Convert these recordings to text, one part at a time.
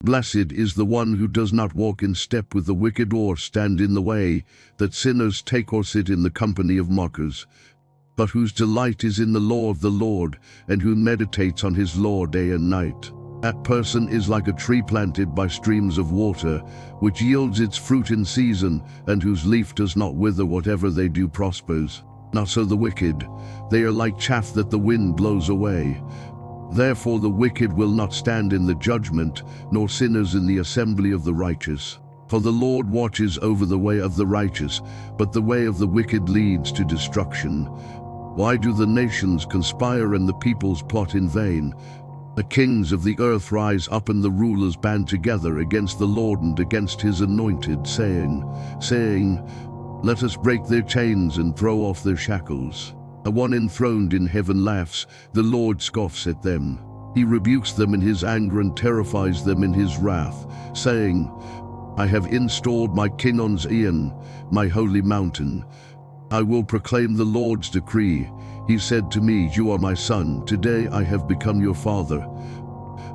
Blessed is the one who does not walk in step with the wicked, or stand in the way that sinners take, or sit in the company of mockers, but whose delight is in the law of the Lord, and who meditates on his law day and night. That person is like a tree planted by streams of water, which yields its fruit in season, and whose leaf does not wither. Whatever they do prospers. Not so the wicked. They are like chaff that the wind blows away. Therefore the wicked will not stand in the judgment, nor sinners in the assembly of the righteous. For the Lord watches over the way of the righteous, but the way of the wicked leads to destruction. Why do the nations conspire and the peoples plot in vain? The kings of the earth rise up, and the rulers band together against the Lord and against his anointed, saying, Let us break their chains and throw off their shackles. The one enthroned in heaven laughs, the Lord scoffs at them. He rebukes them in his anger and terrifies them in his wrath, saying, I have installed my king on Zion, my holy mountain. I will proclaim the Lord's decree. He said to me, You are my son, today I have become your father.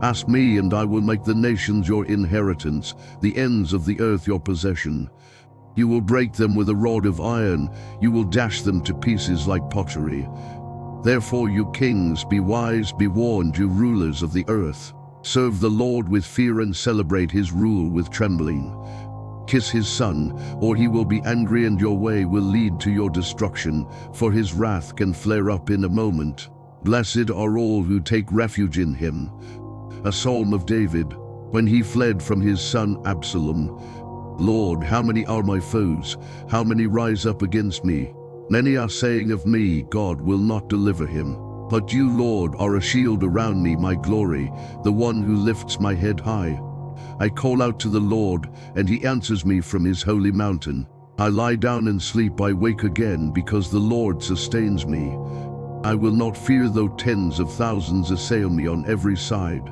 Ask me, and I will make the nations your inheritance, the ends of the earth your possession. You will break them with a rod of iron, you will dash them to pieces like pottery. Therefore, you kings, be wise, be warned, you rulers of the earth. Serve the Lord with fear and celebrate his rule with trembling. Kiss his son, or he will be angry, and your way will lead to your destruction, for his wrath can flare up in a moment. Blessed are all who take refuge in him. A Psalm of David, when he fled from his son Absalom. Lord, how many are my foes? How many rise up against me? Many are saying of me, God will not deliver him. But you, Lord, are a shield around me, my glory, the one who lifts my head high. I call out to the Lord, and he answers me from his holy mountain. I lie down and sleep, I wake again, because the Lord sustains me. I will not fear though tens of thousands assail me on every side.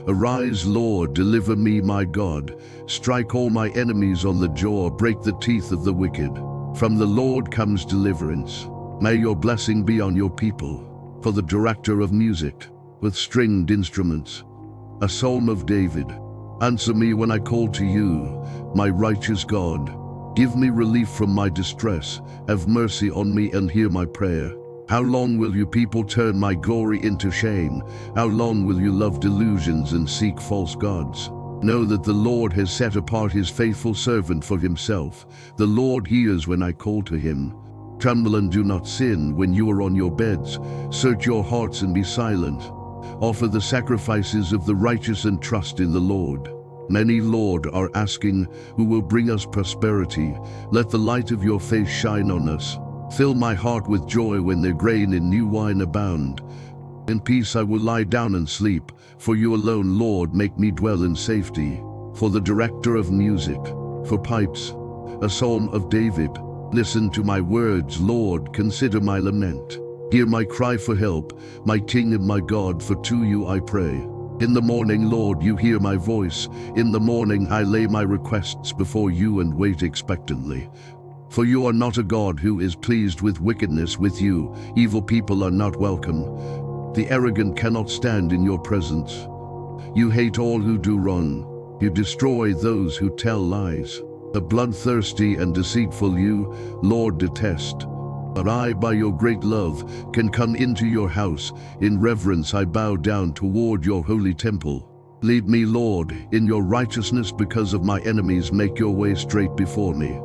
Arise, Lord, deliver me, my God. Strike all my enemies on the jaw, break the teeth of the wicked. From the Lord comes deliverance. May your blessing be on your people. For the director of music, with stringed instruments. A Psalm of David. Answer me when I call to you, my righteous God. Give me relief from my distress. Have mercy on me and hear my prayer. How long will you people turn my glory into shame? How long will you love delusions and seek false gods? Know that the Lord has set apart his faithful servant for himself. The Lord hears when I call to him. Tremble and do not sin when you are on your beds. Search your hearts and be silent. Offer the sacrifices of the righteous and trust in the Lord. Many, Lord, are asking, who will bring us prosperity? Let the light of your face shine on us. Fill my heart with joy when their grain and new wine abound. In peace I will lie down and sleep, for you alone, Lord, make me dwell in safety. For the director of music, for pipes, a Psalm of David. Listen to my words, Lord, consider my lament. Hear my cry for help, my King and my God, for to you I pray. In the morning, Lord, you hear my voice. In the morning I lay my requests before you and wait expectantly. For you are not a God who is pleased with wickedness. With you, evil people are not welcome. The arrogant cannot stand in your presence. You hate all who do wrong. You destroy those who tell lies. The bloodthirsty and deceitful you, Lord, detest. But I, by your great love, can come into your house. In reverence I bow down toward your holy temple. Lead me, Lord, in your righteousness because of my enemies. Make your way straight before me.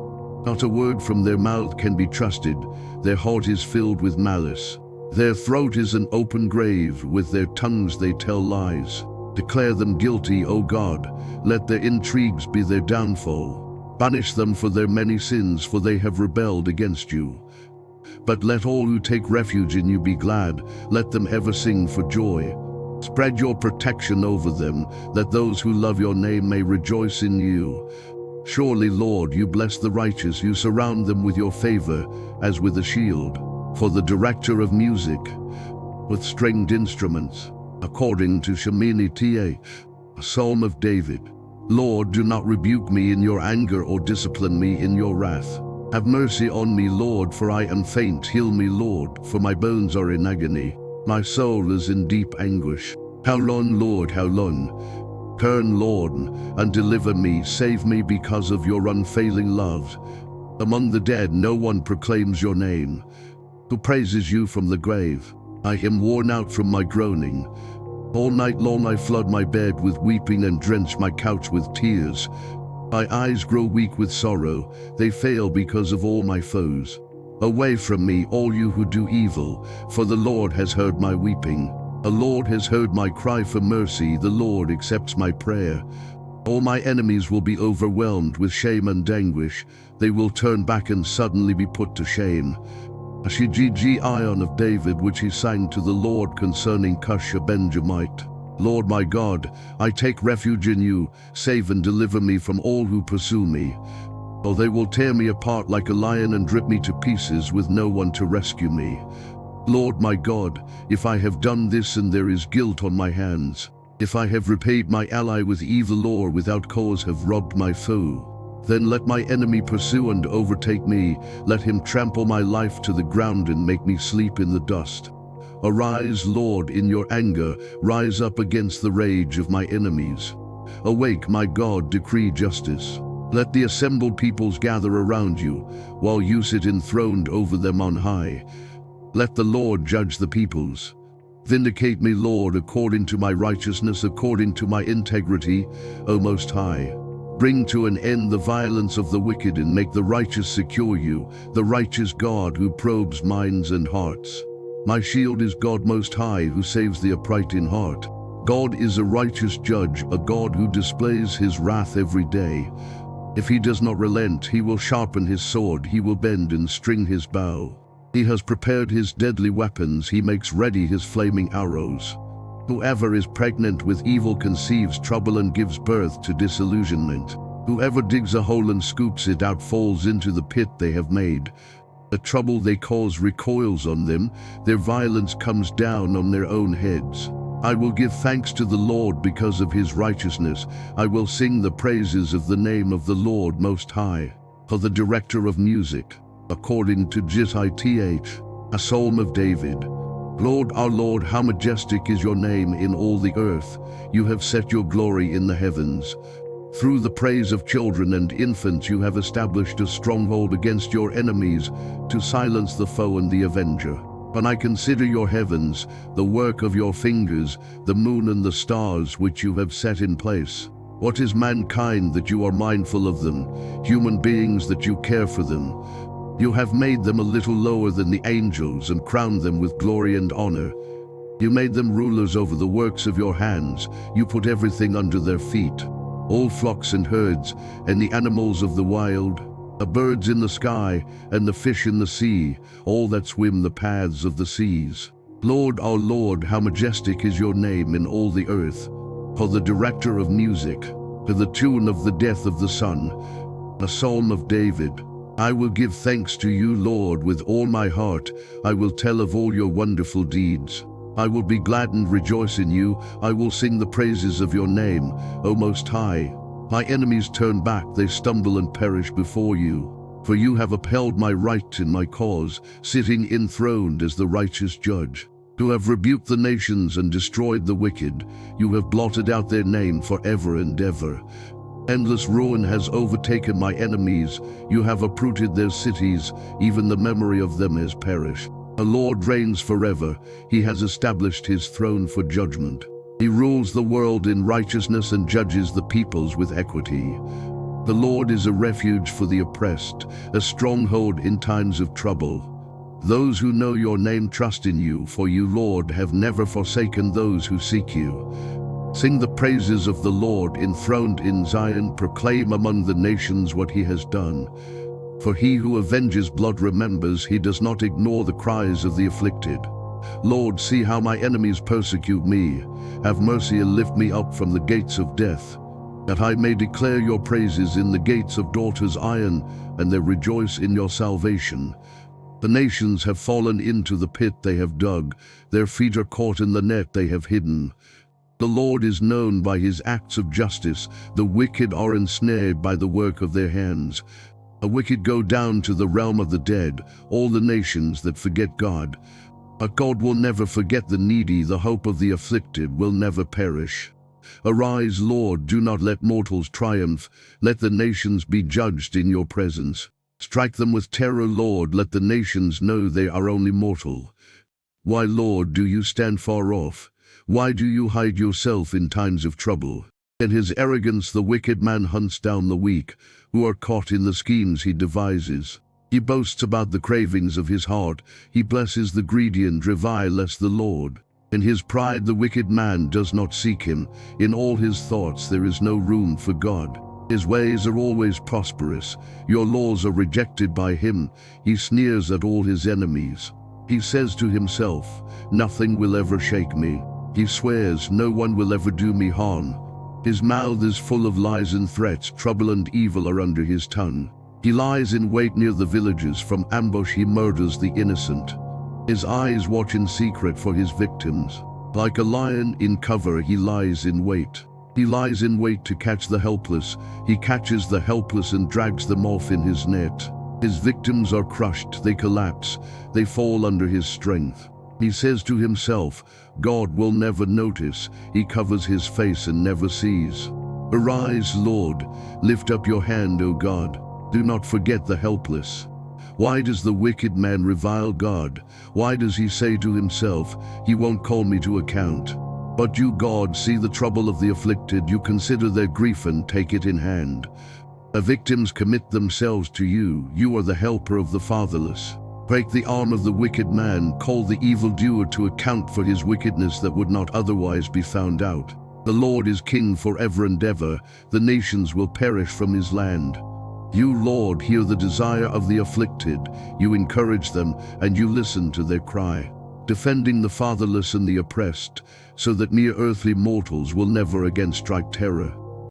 Not a word from their mouth can be trusted. Their heart is filled with malice. Their throat is an open grave. With their tongues they tell lies. Declare them guilty, O God. Let their intrigues be their downfall. Punish them for their many sins, for they have rebelled against you. But let all who take refuge in you be glad. Let them ever sing for joy. Spread your protection over them, that those who love your name may rejoice in you. Surely, Lord, you bless the righteous. You surround them with your favor, as with a shield. For the director of music, with stringed instruments, according to Shemini Ta, a Psalm of David. Lord, do not rebuke me in your anger or discipline me in your wrath. Have mercy on me, Lord, for I am faint. Heal me, Lord, for my bones are in agony. My soul is in deep anguish. How long, Lord, how long? Turn, Lord, and deliver me, save me because of your unfailing love. Among the dead no one proclaims your name. Who praises you from the grave? I am worn out from my groaning. All night long I flood my bed with weeping and drench my couch with tears. My eyes grow weak with sorrow, they fail because of all my foes. Away from me, all you who do evil, for the Lord has heard my weeping. The Lord has heard my cry for mercy, the Lord accepts my prayer. All my enemies will be overwhelmed with shame and anguish. They will turn back and suddenly be put to shame. Ashijiji Ion of David, which he sang to the Lord concerning Cush a Benjamite. Lord my God, I take refuge in you. Save and deliver me from all who pursue me. Or they will tear me apart like a lion and rip me to pieces with no one to rescue me. Lord my God, if I have done this and there is guilt on my hands, if I have repaid my ally with evil or without cause have robbed my foe, then let my enemy pursue and overtake me. Let him trample my life to the ground and make me sleep in the dust. Arise, Lord, in your anger, rise up against the rage of my enemies. Awake, my God, decree justice. Let the assembled peoples gather around you, while you sit enthroned over them on high. Let the Lord judge the peoples. Vindicate me, Lord, according to my righteousness, according to my integrity, O Most High. Bring to an end the violence of the wicked and make the righteous secure you, the righteous God who probes minds and hearts. My shield is God Most High, who saves the upright in heart. God is a righteous judge, a God who displays his wrath every day. If he does not relent, he will sharpen his sword, he will bend and string his bow. He has prepared his deadly weapons, he makes ready his flaming arrows. Whoever is pregnant with evil conceives trouble and gives birth to disillusionment. Whoever digs a hole and scoops it out falls into the pit they have made. The trouble they cause recoils on them, their violence comes down on their own heads. I will give thanks to the Lord because of his righteousness. I will sing the praises of the name of the Lord Most High. For the director of music, according to Jithith, a psalm of David. Lord, our Lord, how majestic is your name in all the earth. You have set your glory in the heavens. Through the praise of children and infants you have established a stronghold against your enemies, to silence the foe and the avenger. When I consider your heavens, the work of your fingers, the moon and the stars which you have set in place. What is mankind that you are mindful of them, human beings that you care for them? You have made them a little lower than the angels and crowned them with glory and honor. You made them rulers over the works of your hands. You put everything under their feet, all flocks and herds, and the animals of the wild, the birds in the sky, and the fish in the sea, all that swim the paths of the seas. Lord, our Lord, how majestic is your name in all the earth. For the director of music, to the tune of the death of the sun, a psalm of David. I will give thanks to you, Lord, with all my heart. I will tell of all your wonderful deeds. I will be glad and rejoice in you. I will sing the praises of your name, O Most High. My enemies turn back, they stumble and perish before you. For you have upheld my right in my cause, sitting enthroned as the righteous judge. To have rebuked the nations and destroyed the wicked, you have blotted out their name forever and ever. Endless ruin has overtaken my enemies. You have uprooted their cities, even the memory of them has perished. The Lord reigns forever. He has established his throne for judgment. He rules the world in righteousness and judges the peoples with equity. The Lord is a refuge for the oppressed, a stronghold in times of trouble. Those who know your name trust in you, for you, Lord, have never forsaken those who seek you. Sing the praises of the Lord enthroned in Zion, proclaim among the nations what he has done. For he who avenges blood remembers, he does not ignore the cries of the afflicted. Lord, see how my enemies persecute me. Have mercy and lift me up from the gates of death, that I may declare your praises in the gates of daughters Zion, and they rejoice in your salvation. The nations have fallen into the pit they have dug, their feet are caught in the net they have hidden. The Lord is known by his acts of justice, the wicked are ensnared by the work of their hands. The wicked go down to the realm of the dead, all the nations that forget God. But God will never forget the needy, the hope of the afflicted will never perish. Arise, Lord, do not let mortals triumph. Let the nations be judged in your presence. Strike them with terror, Lord, let the nations know they are only mortal. Why, Lord, do you stand far off? Why do you hide yourself in times of trouble? In his arrogance the wicked man hunts down the weak, who are caught in the schemes he devises. He boasts about the cravings of his heart. He blesses the greedy and reviles the Lord. In his pride the wicked man does not seek him. In all his thoughts there is no room for God. His ways are always prosperous. Your laws are rejected by him. He sneers at all his enemies. He says to himself, nothing will ever shake me. He swears, no one will ever do me harm. His mouth is full of lies and threats. Trouble and evil are under his tongue. He lies in wait near the villages. From ambush he murders the innocent. His eyes watch in secret for his victims. Like a lion in cover he lies in wait. He lies in wait to catch the helpless. He catches the helpless and drags them off in his net. His victims are crushed, they collapse, they fall under his strength. He says to himself, God will never notice. He covers his face and never sees. Arise, Lord, lift up your hand, O God. Do not forget the helpless. Why does the wicked man revile God? Why does he say to himself, he won't call me to account? But you, God, see the trouble of the afflicted. You consider their grief and take it in hand. The victims commit themselves to you. You are the helper of the fatherless. Break the arm of the wicked man. Call the evildoer to account for his wickedness that would not otherwise be found out. The Lord is king forever and ever. The nations will perish from his land. You, Lord, hear the desire of the afflicted. You encourage them, and you listen to their cry, defending the fatherless and the oppressed, so that mere earthly mortals will never again strike terror.